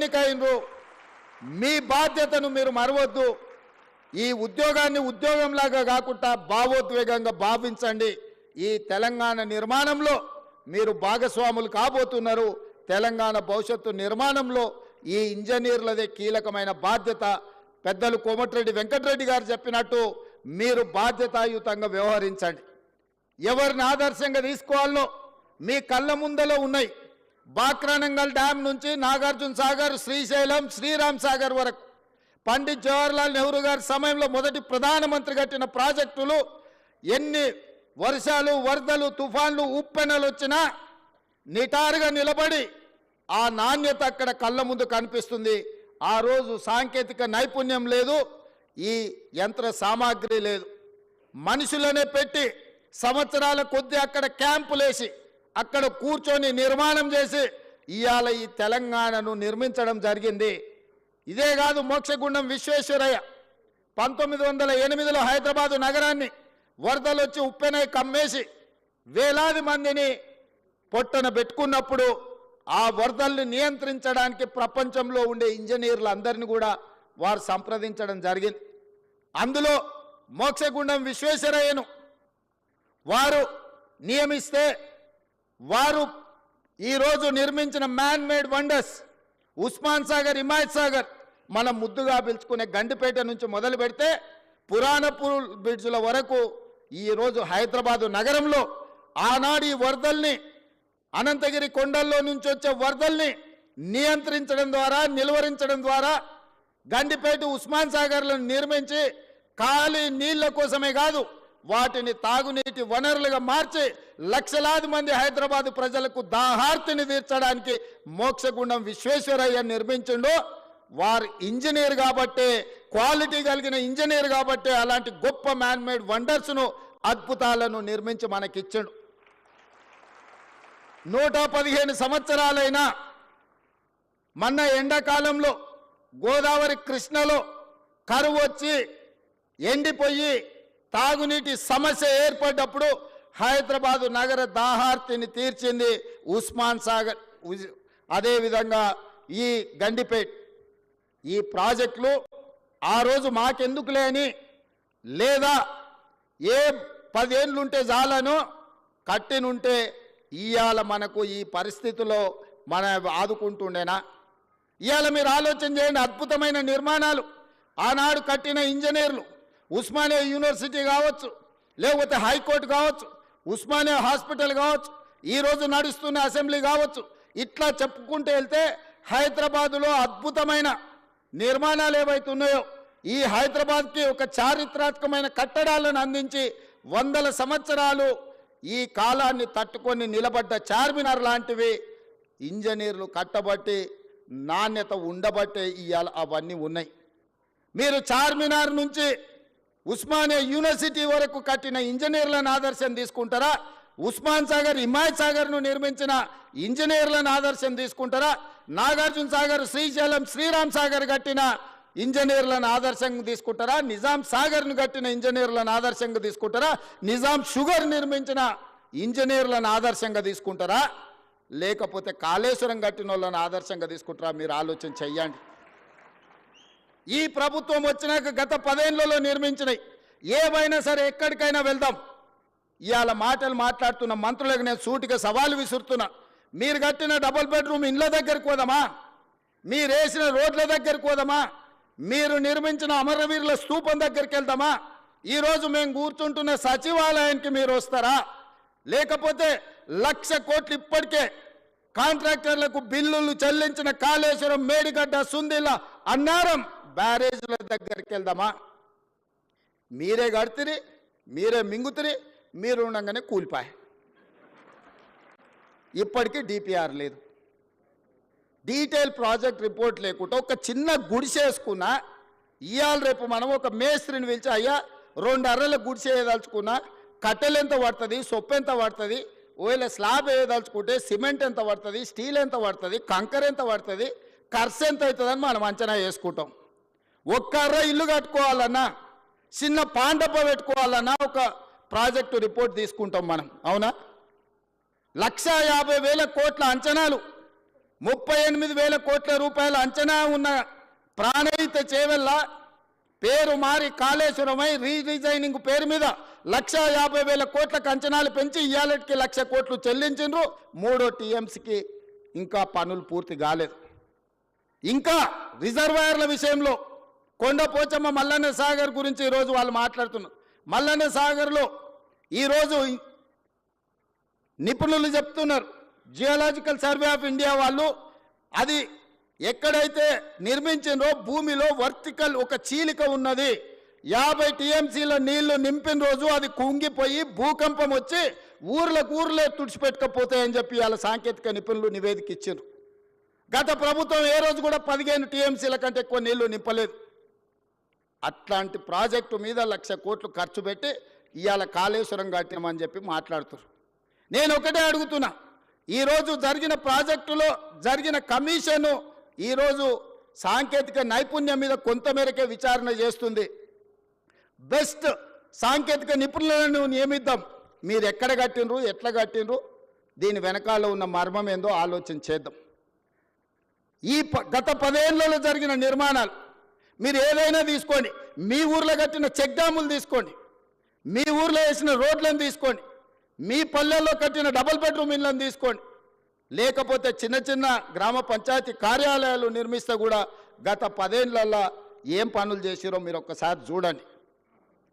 ఎన్నికైనరు మీ బాధ్యతను మీరు మరవద్దు ఈ ఉద్యోగాన్ని ఉద్యోగంలాగా కాకుండా భావోద్వేగంగా భావించండి ఈ తెలంగాణ నిర్మాణంలో మీరు భాగస్వాములు కాబోతున్నారు తెలంగాణ భవిష్యత్తు నిర్మాణంలో ఈ ఇంజనీర్లదే కీలకమైన బాధ్యత పెద్దలు కోమటిరెడ్డి వెంకటరెడ్డి గారు చెప్పినట్టు మీరు బాధ్యతాయుతంగా వ్యవహరించండి ఎవరిని ఆదర్శంగా తీసుకోవాలో మీ కళ్ళ ముందలో ఉన్నాయి బాక్రానంగల్ డ్యామ్ నుంచి నాగార్జున సాగర్ శ్రీశైలం శ్రీరామ్ సాగర్ వరకు పండిత్ జవహర్లాల్ నెహ్రూ గారి సమయంలో మొదటి ప్రధానమంత్రి కట్టిన ప్రాజెక్టులు ఎన్ని వర్షాలు వరదలు తుఫాన్లు ఉప్పెనలు వచ్చినా నిటారుగా నిలబడి ఆ నాణ్యత అక్కడ కళ్ళ ముందు కనిపిస్తుంది ఆ రోజు సాంకేతిక నైపుణ్యం లేదు ఈ యంత్ర సామాగ్రి లేదు మనుషులనే పెట్టి సంవత్సరాల కొద్దీ అక్కడ క్యాంపులేసి అక్కడ కూర్చొని నిర్మాణం చేసి ఇవాళ ఈ తెలంగాణను నిర్మించడం జరిగింది ఇదే కాదు మోక్షగుండం విశ్వేశ్వరయ్య 1908లో హైదరాబాదు నగరాన్ని వరదలు వచ్చి ఉప్పెనై కమ్మేసి వేలాది మందిని పొట్టన పెట్టుకున్నప్పుడు ఆ వరదల్ని నియంత్రించడానికి ప్రపంచంలో ఉండే ఇంజనీర్లందరినీ కూడా వారు సంప్రదించడం జరిగింది అందులో మోక్షగుండం విశ్వేశ్వరయ్యను వారు నియమిస్తే వారు ఈరోజు నిర్మించిన man made wonders Osman Sagar Himayat Sagar మనం ముద్దుగా పిలుచుకునే గండిపేట నుంచి మొదలు పెడితే పురాణపూర్ బ్రిడ్జ్ల వరకు ఈరోజు హైదరాబాదు నగరంలో ఆనాడు ఈ వరదల్ని అనంతగిరి కొండల్లో నుంచి వచ్చే వరదల్ని నియంత్రించడం ద్వారా నిలువరించడం ద్వారా గండిపేట ఉస్మాన్ సాగర్లను నిర్మించి ఖాళీ నీళ్ల కోసమే కాదు వాటిని తాగునీటి వనరులుగా మార్చి లక్షలాది మంది హైదరాబాద్ ప్రజలకు దాహార్తిని తీర్చడానికి మోక్షగుండం విశ్వేశ్వరయ్య నిర్మించిండు వారు ఇంజనీర్ కాబట్టే క్వాలిటీ కలిగిన ఇంజనీర్ కాబట్టే అలాంటి గొప్ప మ్యాన్ మేడ్ వండర్స్ను అద్భుతాలను నిర్మించి మనకిచ్చిండు 115 సంవత్సరాలైనా మొన్న ఎండాకాలంలో గోదావరి కృష్ణలో కరువు వచ్చి ఎండిపోయి తాగునీటి సమస్య ఏర్పడ్డప్పుడు హైదరాబాదు నగర దాహార్తిని తీర్చింది ఉస్మాన్ సాగర్ అదేవిధంగా ఈ గండిపేట్ ఈ ప్రాజెక్టులు ఆ రోజు మాకెందుకులే అని లేదా ఏ 10 ఏళ్ళుంటే చాలను కట్టినుంటే ఇవాళ మనకు ఈ పరిస్థితిలో మన ఆదుకుంటుండేనా ఇవాళ మీరు ఆలోచన చేయండి అద్భుతమైన నిర్మాణాలు ఆనాడు కట్టిన ఇంజనీర్లు ఉస్మానియా యూనివర్సిటీ కావచ్చు లేకపోతే హైకోర్టు కావచ్చు ఉస్మానియా హాస్పిటల్ కావచ్చు ఈరోజు నడుస్తున్న అసెంబ్లీ కావచ్చు ఇట్లా చెప్పుకుంటూ వెళ్తే హైదరాబాదులో అద్భుతమైన నిర్మాణాలు ఏవైతున్నాయో ఈ హైదరాబాద్కి ఒక చారిత్రాత్మకమైన కట్టడాలను అందించి 100 సంవత్సరాలు ఈ కాలాన్ని తట్టుకొని నిలబడ్డ చార్మినార్ లాంటివి ఇంజనీర్లు కట్టబట్టి నాణ్యత ఉండబట్టే ఇవాళ అవన్నీ ఉన్నాయి మీరు చార్మినార్ నుంచి ఉస్మానియా యూనివర్సిటీ వరకు కట్టిన ఇంజనీర్లను ఆదర్శం తీసుకుంటారా ఉస్మాన్ సాగర్ హిమాయత్ సాగర్ను నిర్మించిన ఇంజనీర్లను ఆదర్శం తీసుకుంటారా నాగార్జున సాగర్ శ్రీశైలం శ్రీరామ్ సాగర్ కట్టిన ఇంజనీర్లను ఆదర్శంగా తీసుకుంటారా నిజాం సాగర్ను కట్టిన ఇంజనీర్లను ఆదర్శంగా తీసుకుంటారా నిజాం షుగర్ నిర్మించిన ఇంజనీర్లను ఆదర్శంగా తీసుకుంటారా లేకపోతే కాళేశ్వరం కట్టిన వాళ్ళని ఆదర్శంగా తీసుకుంటారా మీరు ఆలోచన చెయ్యండి ఈ ప్రభుత్వం వచ్చినాక గత 10 ఏళ్లలో నిర్మించినాయి ఏవైనా సరే ఎక్కడికైనా వెళ్దాం ఇవాళ మాటలు మాట్లాడుతున్న మంత్రులకు నేను సూటిగా సవాలు విసురుతున్నా మీరు కట్టిన డబుల్ బెడ్రూమ్ ఇండ్ల దగ్గరికి పోదామా మీరు వేసిన రోడ్ల దగ్గరికి పోదామా మీరు నిర్మించిన అమరవీరుల స్తూపం దగ్గరికి వెళ్దామా ఈరోజు మేము కూర్చుంటున్న సచివాలయానికి మీరు వస్తారా లేకపోతే 1,00,000 కోట్లు ఇప్పటికే కాంట్రాక్టర్లకు బిల్లులు చెల్లించిన కాళేశ్వరం మేడిగడ్డ సుందిల అన్నారం బ్యారేజ్ల దగ్గరికి వెళ్దామా మీరే కడుతురి మీరే మింగుతురి మీరు ఉండగానే కూలిపాయి ఇప్పటికీ డిపిఆర్ లేదు డీటెయిల్ ప్రాజెక్ట్ రిపోర్ట్ లేకుండా ఒక చిన్న గుడిసేసుకున్నా ఇవాళ రేపు మనం ఒక మేస్త్రిని పిలిచి అయ్యా 2 అర్రల గుడిసే వేయదలుచుకున్నా కట్టెలు ఎంత పడుతుంది సొప్పు ఎంత పడుతుంది ఒకవేళ స్లాబ్ వేయదలుచుకుంటే సిమెంట్ ఎంత పడుతుంది స్టీల్ ఎంత పడుతుంది కంకర ఎంత పడుతుంది ఖర్చు ఎంత అవుతుందని మనం అంచనా వేసుకుంటాం ఒక్క అర్ర ఇల్లు కట్టుకోవాలన్నా చిన్న పాండప పెట్టుకోవాలన్నా ఒక ప్రాజెక్టు రిపోర్ట్ తీసుకుంటాం మనం అవునా 1,50,000 కోట్ల అంచనాలు 38,000 కోట్ల రూపాయల అంచనా ఉన్న ప్రాణహిత చేవెళ్ళ పేరు మారి కాళేశ్వరమై రీడిజైనింగ్ పేరు మీద 1,50,000 కోట్లకు అంచనాలు పెంచి ఇయాలకి 1,00,000 కోట్లు చెల్లించిండ్రు. 3వ టీఎంసీకి ఇంకా పనులు పూర్తి కాలేదు. ఇంకా రిజర్వాయర్ల విషయంలో కొండపోచమ్మ మల్లన్న సాగర్ గురించి ఈరోజు వాళ్ళు మాట్లాడుతున్నారు. మల్లన్న సాగర్లో ఈరోజు నిపుణులు చెప్తున్నారు, జియోలాజికల్ సర్వే ఆఫ్ ఇండియా వాళ్ళు అది ఎక్కడైతే నిర్మించిందో భూమిలో వర్టికల్ ఒక చీలిక ఉన్నది. 50 టీఎంసీల నీళ్లు నింపిన రోజు అది కుంగిపోయి భూకంపం వచ్చి ఊర్లే తుడిచిపెట్టకపోతాయని చెప్పి వాళ్ళ సాంకేతిక నిపుణులు నివేదిక ఇచ్చారు. గత ప్రభుత్వం ఏ రోజు కూడా 15 టీఎంసీల కంటే ఎక్కువ నీళ్లు నింపలేదు. అట్లాంటి ప్రాజెక్టు మీద 1,00,000 కోట్లు ఖర్చు పెట్టి ఇవాళ కాళేశ్వరం కట్టినామని చెప్పి మాట్లాడుతారు. నేను ఒకటే అడుగుతున్నా, ఈరోజు జరిగిన ప్రాజెక్టులో జరిగిన కమిషను ఈరోజు సాంకేతిక నైపుణ్యం మీద కొంతమేరకే విచారణ చేస్తుంది. బెస్ట్ సాంకేతిక నిపుణులను నియమిద్దాం. మీరు ఎక్కడ కట్టినరు, ఎట్లా కట్టినరు, దీని వెనకాల ఉన్న మర్మం ఏందో ఆలోచన చేద్దాం. ఈ గత 10 ఏళ్లలో జరిగిన నిర్మాణాలు మీరు ఏదైనా తీసుకోండి, మీ ఊర్లో కట్టిన చెక్ డ్యాములు తీసుకోండి, మీ ఊర్లో వేసిన రోడ్లను తీసుకోండి, మీ పల్లెల్లో కట్టిన డబుల్ బెడ్రూమ్ ఇళ్లను తీసుకోండి, లేకపోతే చిన్న చిన్న గ్రామ పంచాయతీ కార్యాలయాలు నిర్మిస్తే కూడా గత 10 ఏళ్లలో ఏం పనులు చేసిరో మీరు ఒక్కసారి చూడండి.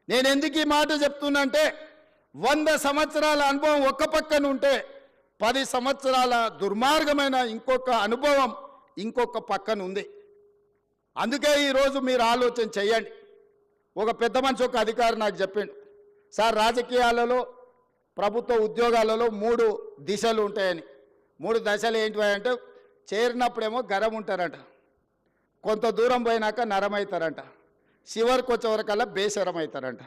నేను ఎందుకు ఈ మాట చెప్తున్నంటే 100 సంవత్సరాల అనుభవం ఒక్క పక్కన ఉంటే 10 సంవత్సరాల దుర్మార్గమైన ఇంకొక అనుభవం ఇంకొక పక్కన ఉంది. అందుకే ఈరోజు మీరు ఆలోచన చేయండి. ఒక పెద్ద మనిషి ఒక అధికారి నాకు చెప్పిండు, సార్ రాజకీయాలలో ప్రభుత్వ ఉద్యోగాలలో 3 దిశలు ఉంటాయని. 3 దశలు ఏంటివి అంటే చేరినప్పుడేమో గరం ఉంటారంట, కొంత దూరం పోయినాక నరం అవుతారంట, చివరికి వచ్చేవరకల్లా బేసరం అవుతారంట.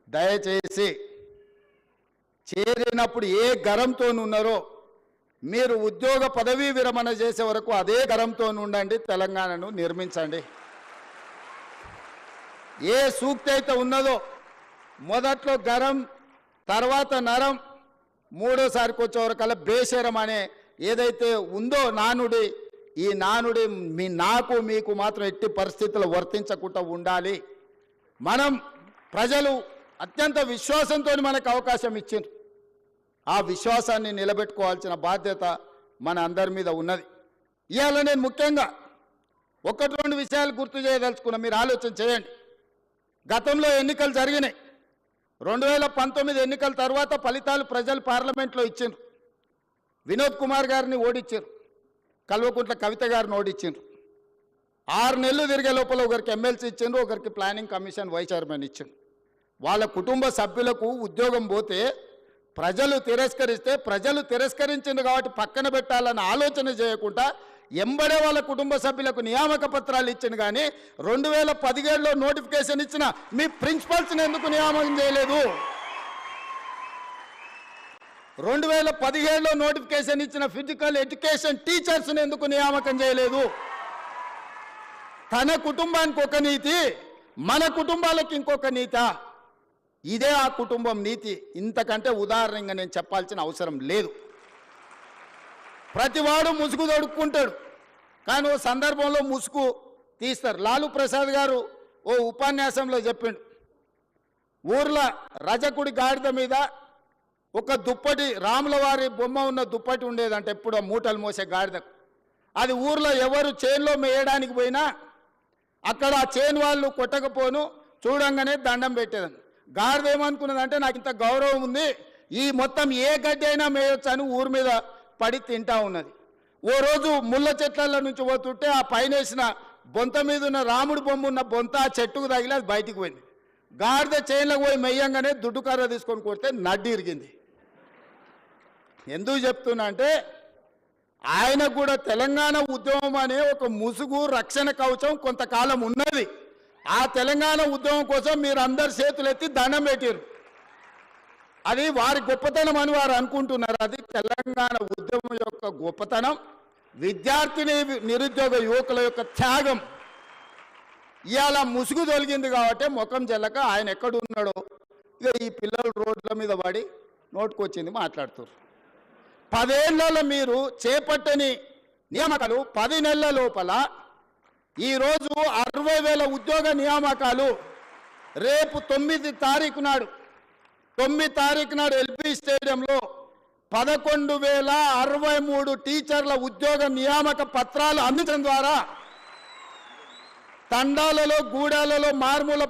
దయచేసి చేరినప్పుడు ఏ గరంతో ఉన్నారో మీరు ఉద్యోగ పదవీ విరమణ చేసే వరకు అదే గరంతో ఉండండి, తెలంగాణను నిర్మించండి. ఏ సూక్తి అయితే ఉన్నదో మొదట్లో గరం, తర్వాత నరం, మూడోసారికి వచ్చేవరకల్లా బేషరం అనే ఏదైతే ఉందో నానుడి, ఈ నానుడి నాకు మీకు మాత్రం ఎట్టి పరిస్థితుల్లో వర్తించకుండా ఉండాలి. మనం ప్రజలు అత్యంత విశ్వాసంతో మనకు అవకాశం ఇచ్చిండ్రు, ఆ విశ్వాసాన్ని నిలబెట్టుకోవాల్సిన బాధ్యత మన అందరి మీద ఉన్నది. ఇవాళ నేను ముఖ్యంగా 1-2 విషయాలు గుర్తు చేయదలుచుకున్నా, మీరు ఆలోచన చేయండి. గతంలో ఎన్నికలు జరిగినాయి. 2019 ఎన్నికల తర్వాత ఫలితాలు ప్రజలు పార్లమెంట్లో ఇచ్చిండ్రు. వినోద్ కుమార్ గారిని ఓడించారు, కల్వకుంట్ల కవిత గారిని ఓడించారు. 6 నెలలు తిరిగే లోపల ఒకరికి ఎమ్మెల్సీ ఇచ్చిండ్రు, ఒకరికి ప్లానింగ్ కమిషన్ వైస్ చైర్మన్ ఇచ్చిండ్రు. వాళ్ళ కుటుంబ సభ్యులకు ఉద్యోగం పోతే ప్రజలు తిరస్కరిస్తే ప్రజలు తిరస్కరించింది కాబట్టి పక్కన పెట్టాలని ఆలోచన చేయకుండా ఎంబడే వాళ్ళ కుటుంబ సభ్యులకు నియామక పత్రాలు ఇచ్చింది. కానీ 2017లో నోటిఫికేషన్ ఇచ్చిన మీ ప్రిన్సిపల్స్ని ఎందుకు నియామకం చేయలేదు? 2017లో నోటిఫికేషన్ ఇచ్చిన ఫిజికల్ ఎడ్యుకేషన్ టీచర్స్ని ఎందుకు నియామకం చేయలేదు? తన కుటుంబానికి ఒక నీతి, మన కుటుంబాలకు ఇంకొక నీతి. ఇదే ఆ కుటుంబం నీతి. ఇంతకంటే ఉదాహరణగా నేను చెప్పాల్సిన అవసరం లేదు. ప్రతివాడు ముసుగు తొడుక్కుంటాడు, కానీ ఓ సందర్భంలో ముసుగు తీస్తారు. లాలూ ప్రసాద్ గారు ఓ ఉపన్యాసంలో చెప్పిండు, ఊర్లో రజకుడి గాడిద మీద ఒక దుప్పటి, రాముల వారి బొమ్మ ఉన్న దుప్పటి ఉండేదంటే ఎప్పుడో మూటలు మోసే గాడిదకు. అది ఊర్లో ఎవరు చేనులో మేయడానికి పోయినా అక్కడ ఆ చేను వాళ్ళు కొట్టకపోను చూడంగానే దండం పెట్టేదని. గాడిద ఏమనుకున్నదంటే నాకు ఇంత గౌరవం ఉంది, ఈ మొత్తం ఏ గడ్డి అయినా మేయొచ్చు అని ఊరి మీద పడి తింటా ఉన్నది. ఓ రోజు ముళ్ళ చెట్ల నుంచి పోతుంటే ఆ పైన వేసిన బొంత మీద ఉన్న రాముడి బొమ్మ ఉన్న బొంత ఆ చెట్టుకు తగిలి అది బయటికి పోయింది. గాడిద చేనులకు పోయి మెయ్యంగానే దుడ్డు కర్ర తీసుకొని కొడితే నడ్డి ఇరిగింది. ఎందుకు చెప్తున్నా అంటే ఆయనకు కూడా తెలంగాణ ఉద్యమం అనే ఒక ముసుగు రక్షణ కవచం కొంతకాలం ఉన్నది. ఆ తెలంగాణ ఉద్యమం కోసం మీరు అందరు చేతులు ఎత్తి దండం పెట్టారు. అది వారి గొప్పతనం అని వారు అనుకుంటున్నారు. అది తెలంగాణ ఉద్యమం యొక్క గొప్పతనం, విద్యార్థిని నిరుద్యోగ యువకుల యొక్క త్యాగం. ఇవాళ ముసుగు తొలగింది కాబట్టి ముఖం జల్లక ఆయన ఎక్కడున్నాడో ఇక ఈ పిల్లలు రోడ్ల మీద పడి నోటుకొచ్చింది మాట్లాడుతారు. 10 ఏళ్లలో మీరు చేపట్టని నియామకాలు 10 నెలల లోపల ఈరోజు 60,000 ఉద్యోగ నియామకాలు రేపు 9 తారీఖు నాడు ఎల్బీ స్టేడియంలో 11,063 టీచర్ల ఉద్యోగ నియామక పత్రాలు అందించడం ద్వారా తండాలలో, గూడాలలో, మారుమూల